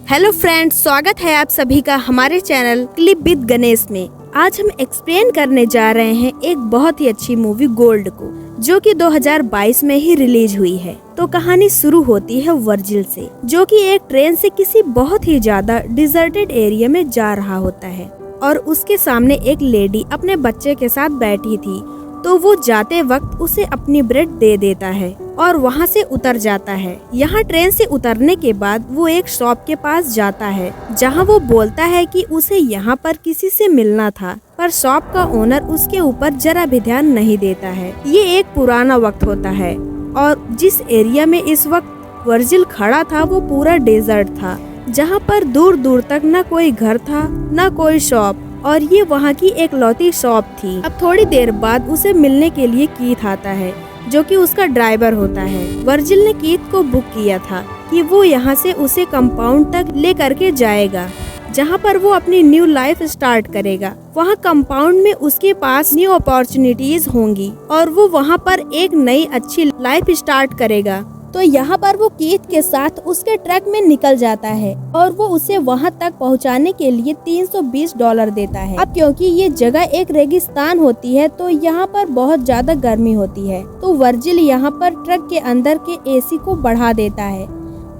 Hello friends, स्वागत है आप सभी का हमारे चैनल क्लिप विद गणेश में। आज हम एक्सप्लेन करने जा रहे हैं एक बहुत ही अच्छी मूवी गोल्ड को, जो कि 2022 में ही रिलीज हुई है। तो कहानी शुरू होती है वर्जिल से, जो कि एक ट्रेन से किसी बहुत ही ज्यादा डिजर्टेड एरिया में जा रहा होता है और उसके सामने एक लेडी अपने बच्चे के साथ बैठी थी। तो वो जाते वक्त उसे अपनी ब्रेड दे देता है और वहाँ से उतर जाता है। यहाँ ट्रेन से उतरने के बाद वो एक शॉप के पास जाता है, जहाँ वो बोलता है कि उसे यहाँ पर किसी से मिलना था, पर शॉप का ओनर उसके ऊपर जरा भी ध्यान नहीं देता है। ये एक पुराना वक्त होता है और जिस एरिया में इस वक्त वर्जिल खड़ा था वो पूरा डेजर्ट था, जहाँ पर दूर दूर तक न कोई घर था न कोई शॉप, और ये वहाँ की एक लौती शॉप थी। अब थोड़ी देर बाद उसे मिलने के लिए कीथ आता है, जो कि उसका ड्राइवर होता है। वर्जिल ने कीथ को बुक किया था कि वो यहाँ से उसे कंपाउंड तक ले करके जाएगा, जहाँ पर वो अपनी न्यू लाइफ स्टार्ट करेगा। वहाँ कंपाउंड में उसके पास न्यू अपॉर्चुनिटीज होंगी और वो वहाँ पर एक नई अच्छी लाइफ स्टार्ट करेगा। तो यहाँ पर वो कीथ के साथ उसके ट्रक में निकल जाता है और वो उसे वहाँ तक पहुँचाने के लिए $320 देता है। अब क्योंकि ये जगह एक रेगिस्तान होती है तो यहाँ पर बहुत ज्यादा गर्मी होती है, तो वर्जिल यहाँ पर ट्रक के अंदर के एसी को बढ़ा देता है।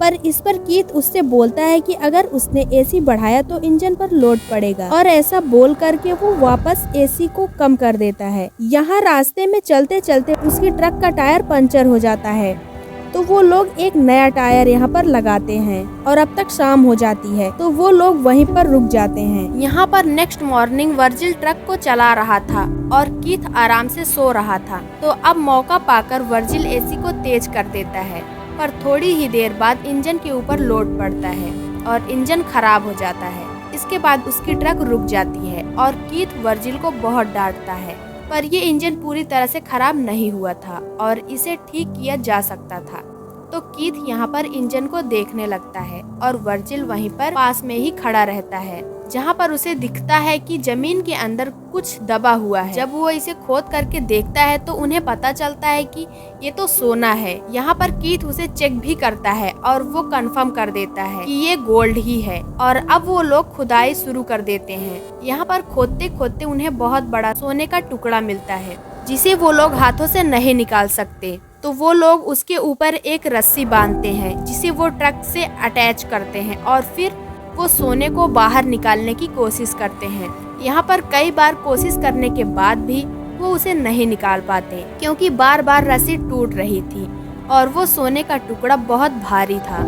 पर इस पर कीथ उससे बोलता है कि अगर उसने एसी बढ़ाया तो इंजन पर लोड पड़ेगा, और ऐसा बोल करके वो वापस एसी को कम कर देता है। यहाँ रास्ते में चलते चलते उसकी ट्रक का टायर पंचर हो जाता है, तो वो लोग एक नया टायर यहाँ पर लगाते हैं और अब तक शाम हो जाती है, तो वो लोग वहीं पर रुक जाते हैं। यहाँ पर नेक्स्ट मॉर्निंग वर्जिल ट्रक को चला रहा था और कीथ आराम से सो रहा था। तो अब मौका पाकर वर्जिल एसी को तेज कर देता है, पर थोड़ी ही देर बाद इंजन के ऊपर लोड पड़ता है और इंजन खराब हो जाता है। इसके बाद उसकी ट्रक रुक जाती है और कीथ वर्जिल को बहुत डांटता है, पर ये इंजन पूरी तरह से खराब नहीं हुआ था और इसे ठीक किया जा सकता था। तो कीथ यहाँ पर इंजन को देखने लगता है और वर्जिल वहीं पर पास में ही खड़ा रहता है, जहाँ पर उसे दिखता है कि जमीन के अंदर कुछ दबा हुआ है। जब वो इसे खोद करके देखता है तो उन्हें पता चलता है कि ये तो सोना है। यहाँ पर कीथ उसे चेक भी करता है और वो कंफर्म कर देता है कि ये गोल्ड ही है, और अब वो लोग खुदाई शुरू कर देते हैं। यहाँ पर खोदते खोदते उन्हें बहुत बड़ा सोने का टुकड़ा मिलता है, जिसे वो लोग हाथों से नहीं निकाल सकते। तो वो लोग उसके ऊपर एक रस्सी बांधते हैं, जिसे वो ट्रक से अटैच करते हैं और फिर वो सोने को बाहर निकालने की कोशिश करते हैं। यहाँ पर कई बार कोशिश करने के बाद भी वो उसे नहीं निकाल पाते, क्योंकि बार बार रस्सी टूट रही थी और वो सोने का टुकड़ा बहुत भारी था।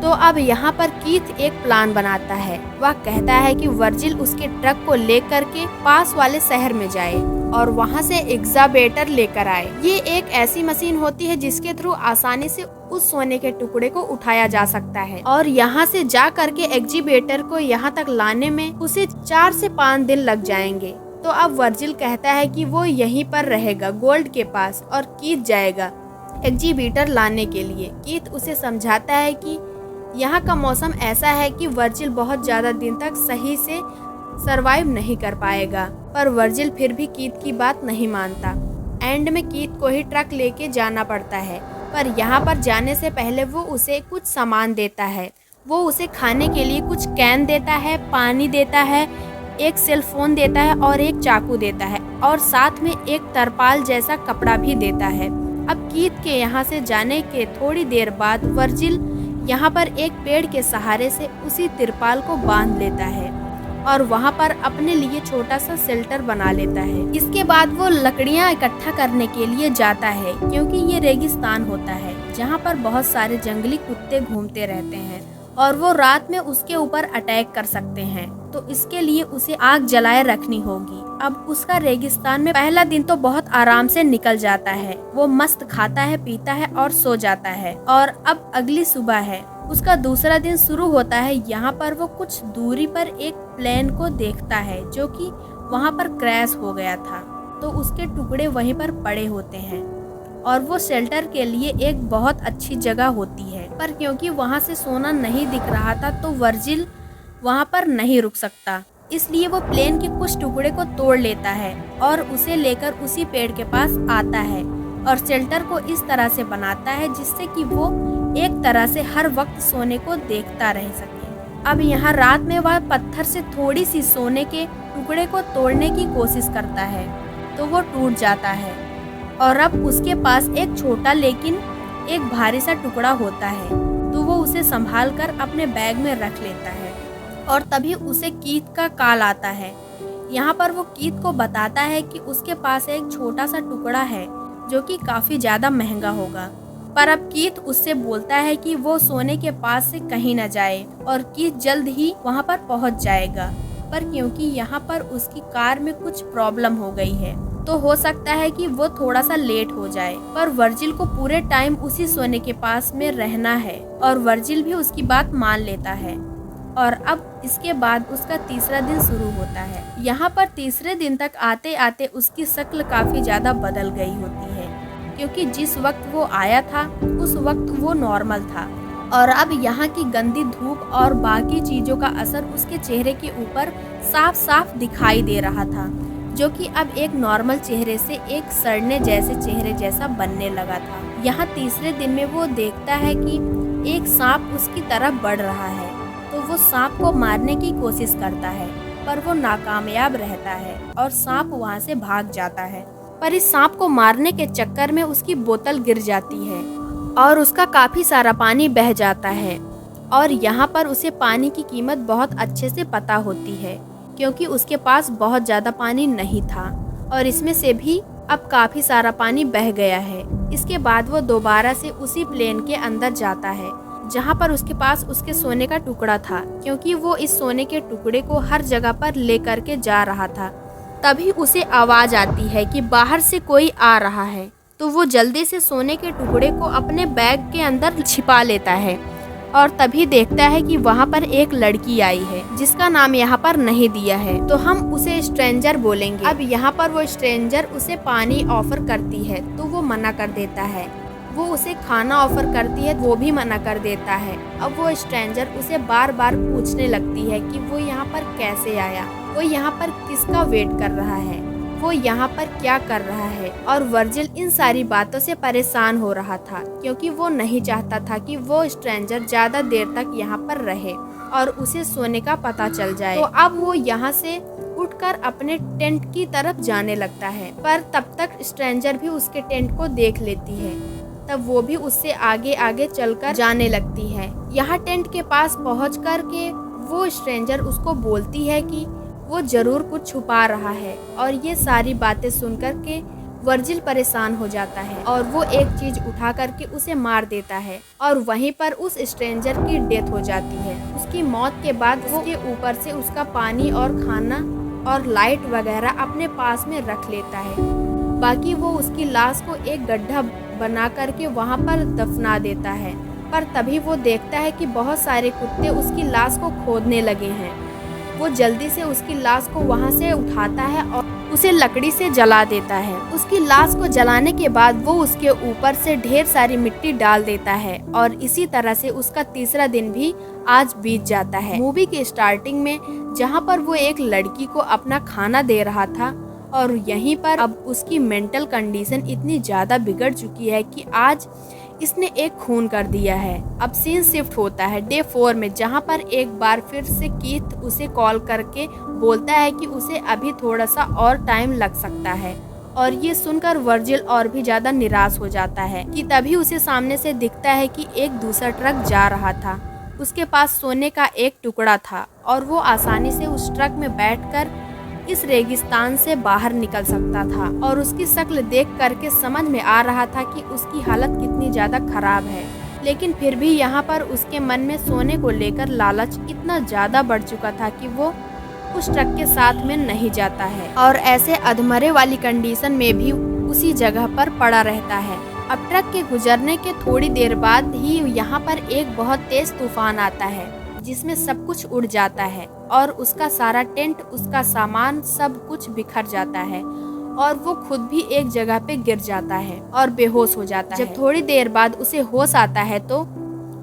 तो अब यहाँ पर कीथ एक प्लान बनाता है। वह कहता है कि वर्जिल उसके ट्रक को लेकर के पास वाले शहर में जाए और वहाँ से एग्जावेटर लेकर आए। ये एक ऐसी मशीन होती है जिसके थ्रू आसानी से उस सोने के टुकड़े को उठाया जा सकता है, और यहाँ से जा करके एग्जीवेटर को यहाँ तक लाने में उसे 4 से 5 दिन लग जाएंगे। तो अब वर्जिल कहता है कि वो यहीं पर रहेगा गोल्ड के पास और कीथ जाएगा एग्जीवेटर लाने के लिए। कीथ उसे समझाता है कि यहाँ का मौसम ऐसा है कि वर्जिल बहुत ज्यादा दिन तक सही से सरवाइव नहीं कर पाएगा, पर वर्जिल फिर भी कीथ की बात नहीं मानता। एंड में कीथ को ही ट्रक लेके जाना पड़ता है, पर यहाँ पर जाने से पहले वो उसे कुछ सामान देता है। वो उसे खाने के लिए कुछ कैन देता है, पानी देता है, एक सेल फोन देता है और एक चाकू देता है, और साथ में एक तरपाल जैसा कपड़ा भी देता है। अब कीथ के यहाँ से जाने के थोड़ी देर बाद वर्जिल यहाँ पर एक पेड़ के सहारे से उसी तिरपाल को बांध लेता है और वहाँ पर अपने लिए छोटा सा शेल्टर बना लेता है। इसके बाद वो लकड़ियाँ इकट्ठा करने के लिए जाता है, क्योंकि ये रेगिस्तान होता है जहाँ पर बहुत सारे जंगली कुत्ते घूमते रहते हैं और वो रात में उसके ऊपर अटैक कर सकते हैं। तो इसके लिए उसे आग जलाए रखनी होगी। अब उसका रेगिस्तान में पहला दिन तो बहुत आराम से निकल जाता है। वो मस्त खाता है, पीता है और सो जाता है। और अब अगली सुबह है, उसका दूसरा दिन शुरू होता है। यहाँ पर वो कुछ दूरी पर एक प्लेन को देखता है, जो कि वहाँ पर क्रैश हो गया था। तो उसके टुकड़े वहीं पर पड़े होते हैं और वो शेल्टर के लिए एक बहुत अच्छी जगह होती है, पर क्योंकि वहाँ से सोना नहीं दिख रहा था तो वर्जिल वहाँ पर नहीं रुक सकता। इसलिए वो प्लेन के कुछ टुकड़े को तोड़ लेता है और उसे लेकर उसी पेड़ के पास आता है और शेल्टर को इस तरह से बनाता है जिससे कि वो एक तरह से हर वक्त सोने को देखता रह सके। अब यहाँ रात में वह पत्थर से थोड़ी सी सोने के टुकड़े को तोड़ने की कोशिश करता है तो वो टूट जाता है और अब उसके पास एक छोटा लेकिन एक भारी सा टुकड़ा होता है तो वो उसे संभाल कर अपने बैग में रख लेता है। और तभी उसे कीथ का कॉल आता है। यहाँ पर वो कीथ को बताता है कि उसके पास एक छोटा सा टुकड़ा है जो कि काफी ज्यादा महंगा होगा। पर अब कीथ उससे बोलता है कि वो सोने के पास से कहीं न जाए और कीथ जल्द ही वहाँ पर पहुँच जाएगा। पर क्योंकि यहाँ पर उसकी कार में कुछ प्रॉब्लम हो गई है तो हो सकता है कि वो थोड़ा सा लेट हो जाए। पर वर्जिल को पूरे टाइम उसी सोने के पास में रहना है और वर्जिल भी उसकी बात मान लेता है। और अब इसके बाद उसका तीसरा दिन शुरू होता है। यहाँ पर तीसरे दिन तक आते आते उसकी शक्ल काफी ज्यादा बदल गई होती है क्योंकि जिस वक्त वो आया था उस वक्त वो नॉर्मल था और अब यहाँ की गंदी धूप और बाकी चीजों का असर उसके चेहरे के ऊपर साफ साफ दिखाई दे रहा था, जो कि अब एक नॉर्मल चेहरे से एक सड़ने जैसे चेहरे जैसा बनने लगा था। यहाँ तीसरे दिन में वो देखता है कि एक सांप उसकी तरफ बढ़ रहा है तो वो सांप को मारने की कोशिश करता है पर वो नाकामयाब रहता है और सांप वहाँ से भाग जाता है। पर इस सांप को मारने के चक्कर में उसकी बोतल गिर जाती है और उसका काफी सारा पानी बह जाता है और यहाँ पर उसे पानी की कीमत बहुत अच्छे से पता होती है क्योंकि उसके पास बहुत ज़्यादा पानी नहीं था और इसमें से भी अब काफ़ी सारा पानी बह गया है। इसके बाद वो दोबारा से उसी प्लेन के अंदर जाता है जहाँ पर उसके पास उसके सोने का टुकड़ा था क्योंकि वो इस सोने के टुकड़े को हर जगह पर ले करके जा रहा था। तभी उसे आवाज़ आती है कि बाहर से कोई आ रहा है तो वो जल्दी से सोने के टुकड़े को अपने बैग के अंदर छिपा लेता है और तभी देखता है कि वहाँ पर एक लड़की आई है जिसका नाम यहाँ पर नहीं दिया है तो हम उसे स्ट्रेंजर बोलेंगे। अब यहाँ पर वो स्ट्रेंजर उसे पानी ऑफर करती है तो वो मना कर देता है। वो उसे खाना ऑफर करती है वो भी मना कर देता है। अब वो स्ट्रेंजर उसे बार बार पूछने लगती है कि वो यहाँ पर कैसे आया, वो यहाँ पर किसका वेट कर रहा है, वो यहाँ पर क्या कर रहा है। और वर्जिल इन सारी बातों से परेशान हो रहा था क्योंकि वो नहीं चाहता था कि वो स्ट्रेंजर ज्यादा देर तक यहाँ पर रहे और उसे सोने का पता चल जाए। तो अब वो यहाँ से उठकर अपने टेंट की तरफ जाने लगता है पर तब तक स्ट्रेंजर भी उसके टेंट को देख लेती है। तब वो भी उससे आगे आगे चलकर जाने लगती है। यहाँ टेंट के पास पहुँच कर के वो स्ट्रेंजर उसको बोलती है कि वो जरूर कुछ छुपा रहा है और ये सारी बातें सुनकर के वर्जिल परेशान हो जाता है और वो एक चीज उठा करके उसे मार देता है और वहीं पर उस स्ट्रेंजर की डेथ हो जाती है। उसकी मौत के बाद वो के ऊपर से उसका पानी और खाना और लाइट वगैरह अपने पास में रख लेता है। बाकी वो उसकी लाश को एक गड्ढा बना करके वहाँ पर दफना देता है। पर तभी वो देखता है कि बहुत सारे कुत्ते उसकी लाश को खोदने लगे हैं। वो जल्दी से उसकी लाश को वहाँ से उठाता है और उसे लकड़ी से जला देता है। उसकी लाश को जलाने के बाद वो उसके ऊपर से ढेर सारी मिट्टी डाल देता है और इसी तरह से उसका तीसरा दिन भी आज बीत जाता है। मूवी के स्टार्टिंग में जहाँ पर वो एक लड़की को अपना खाना दे रहा था और यहीं पर अब उसकी मेंटल कंडीशन इतनी ज़्यादा बिगड़ चुकी है कि आज इसने एक खून कर दिया है। अब सीन शिफ्ट होता है डे 4 में जहाँ पर एक बार फिर से कीथ उसे कॉल करके बोलता है कि उसे अभी थोड़ा सा और टाइम लग सकता है और ये सुनकर वर्जिल और भी ज़्यादा निराश हो जाता है कि तभी उसे सामने से दिखता है कि एक दूसरा ट्रक जा रहा था। उसके पास सोने का एक टुकड़ा था और वो आसानी से उस ट्रक में बैठकर इस रेगिस्तान से बाहर निकल सकता था और उसकी शक्ल देख करके समझ में आ रहा था कि उसकी हालत कितनी ज़्यादा खराब है। लेकिन फिर भी यहाँ पर उसके मन में सोने को लेकर लालच इतना ज़्यादा बढ़ चुका था कि वो उस ट्रक के साथ में नहीं जाता है और ऐसे अधमरे वाली कंडीशन में भी उसी जगह पर पड़ा रहता है। अब ट्रक के गुजरने के थोड़ी देर बाद ही यहाँ पर एक बहुत तेज तूफान आता है जिसमें सब कुछ उड़ जाता है और उसका सारा टेंट, उसका सामान सब कुछ बिखर जाता है और वो खुद भी एक जगह पे गिर जाता है और बेहोश हो जाता है। जब थोड़ी देर बाद उसे होश आता है तो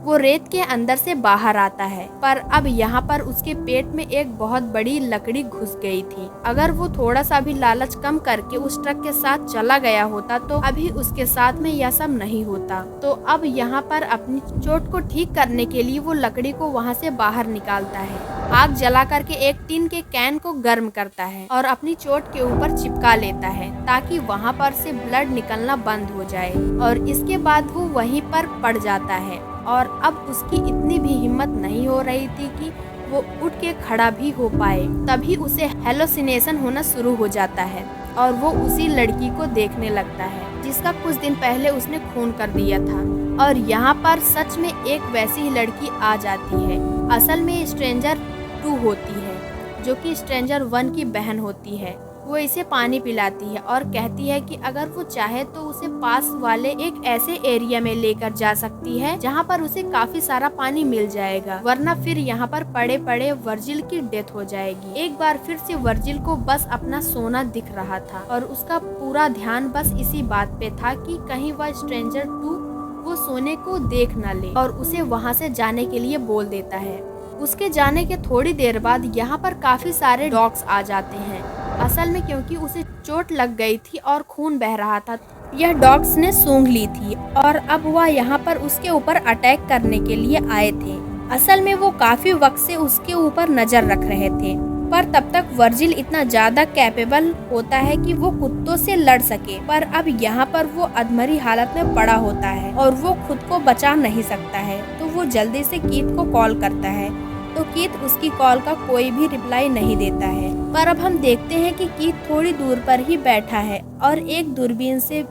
वो रेत के अंदर से बाहर आता है, पर अब यहाँ पर उसके पेट में एक बहुत बड़ी लकड़ी घुस गई थी। अगर वो थोड़ा सा भी लालच कम करके उस ट्रक के साथ चला गया होता तो अभी उसके साथ में यह सब नहीं होता। तो अब यहाँ पर अपनी चोट को ठीक करने के लिए वो लकड़ी को वहाँ से बाहर निकालता है। आग जला करके एक टीन के कैन को गर्म करता है और अपनी चोट के ऊपर चिपका लेता है ताकि वहाँ पर से ब्लड निकलना बंद हो जाए। और इसके बाद वो वहीं पर पड़ जाता है और अब उसकी इतनी भी हिम्मत नहीं हो रही थी कि वो उठ के खड़ा भी हो पाए। तभी उसे हेलोसिनेशन होना शुरू हो जाता है और वो उसी लड़की को देखने लगता है जिसका कुछ दिन पहले उसने खून कर दिया था। और यहाँ पर सच में एक वैसी ही लड़की आ जाती है। असल में स्ट्रेंजर 2 होती है जो कि स्ट्रेंजर 1 की बहन होती है। वो इसे पानी पिलाती है और कहती है कि अगर वो चाहे तो उसे पास वाले एक ऐसे एरिया में लेकर जा सकती है जहाँ पर उसे काफी सारा पानी मिल जाएगा, वरना फिर यहाँ पर पड़े पड़े वर्जिल की डेथ हो जाएगी। एक बार फिर से वर्जिल को बस अपना सोना दिख रहा था और उसका पूरा ध्यान बस इसी बात पे था कि कहीं वह स्ट्रेंजर 2 वो सोने को देख न ले और उसे वहाँ से जाने के लिए बोल देता है। उसके जाने के थोड़ी देर बाद यहाँ पर काफी सारे डॉग्स आ जाते हैं। असल में क्योंकि उसे चोट लग गई थी और खून बह रहा था, यह डॉग्स ने सूंघ ली थी और अब वह यहाँ पर उसके ऊपर अटैक करने के लिए आए थे। असल में वो काफी वक्त से उसके ऊपर नजर रख रहे थे, पर तब तक वर्जिल इतना ज्यादा कैपेबल होता है कि वो कुत्तों से लड़ सके। पर अब यहाँ पर वो अधमरी हालत में पड़ा होता है और वो खुद को बचा नहीं सकता है। तो वो जल्दी से कीथ को कॉल करता है, तो कीथ उसकी कॉल का कोई भी रिप्लाई नहीं देता है। पर अब हम देखते हैं कि कीथ थोड़ी दूर पर ही बैठा है और एक दूरबीन से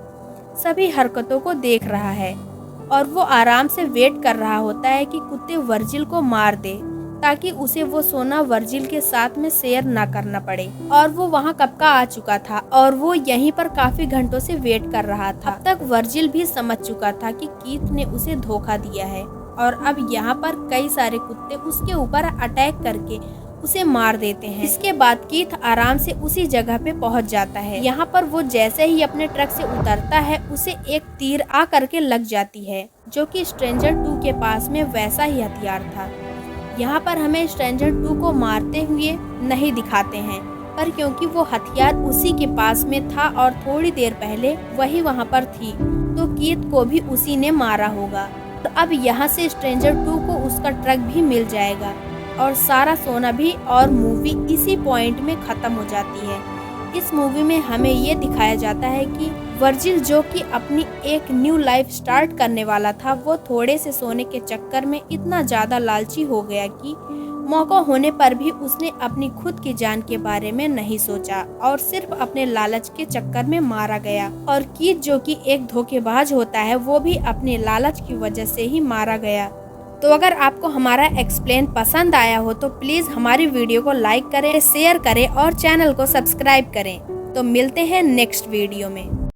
सभी हरकतों को देख रहा है और वो आराम से वेट कर रहा होता है कि कुत्ते वर्जिल को मार दे ताकि उसे वो सोना वर्जिल के साथ में शेयर ना करना पड़े। और वो वहाँ कब का आ चुका था और वो यहीं पर काफी घंटों से वेट कर रहा था। अब तक वर्जिल भी समझ चुका था कि कीथ ने उसे धोखा दिया है और अब यहाँ पर कई सारे कुत्ते उसके ऊपर अटैक करके उसे मार देते हैं। इसके बाद कीथ आराम से उसी जगह पे पहुंच जाता है। यहाँ पर वो जैसे ही अपने ट्रक से उतरता है उसे एक तीर आ करके लग जाती है जो कि स्ट्रेंजर 2 के पास में वैसा ही हथियार था। यहाँ पर हमें स्ट्रेंजर 2 को मारते हुए नहीं दिखाते हैं, पर क्योंकि वो हथियार उसी के पास में था और थोड़ी देर पहले वही वहाँ पर थी, तो कीथ को भी उसी ने मारा होगा। तो अब यहाँ से स्ट्रेंजर 2 को उसका ट्रक भी मिल जाएगा और सारा सोना भी, और मूवी इसी पॉइंट में खत्म हो जाती है। इस मूवी में हमें ये दिखाया जाता है कि वर्जिल जो कि अपनी एक न्यू लाइफ स्टार्ट करने वाला था, वो थोड़े से सोने के चक्कर में इतना ज्यादा लालची हो गया कि मौका होने पर भी उसने अपनी खुद की जान के बारे में नहीं सोचा और सिर्फ अपने लालच के चक्कर में मारा गया। और कीथ जो कि एक धोखेबाज होता है, वो भी अपने लालच की वजह से ही मारा गया। तो अगर आपको हमारा एक्सप्लेन पसंद आया हो तो प्लीज हमारी वीडियो को लाइक करें, शेयर करें और चैनल को सब्सक्राइब करें। तो मिलते हैं नेक्स्ट वीडियो में।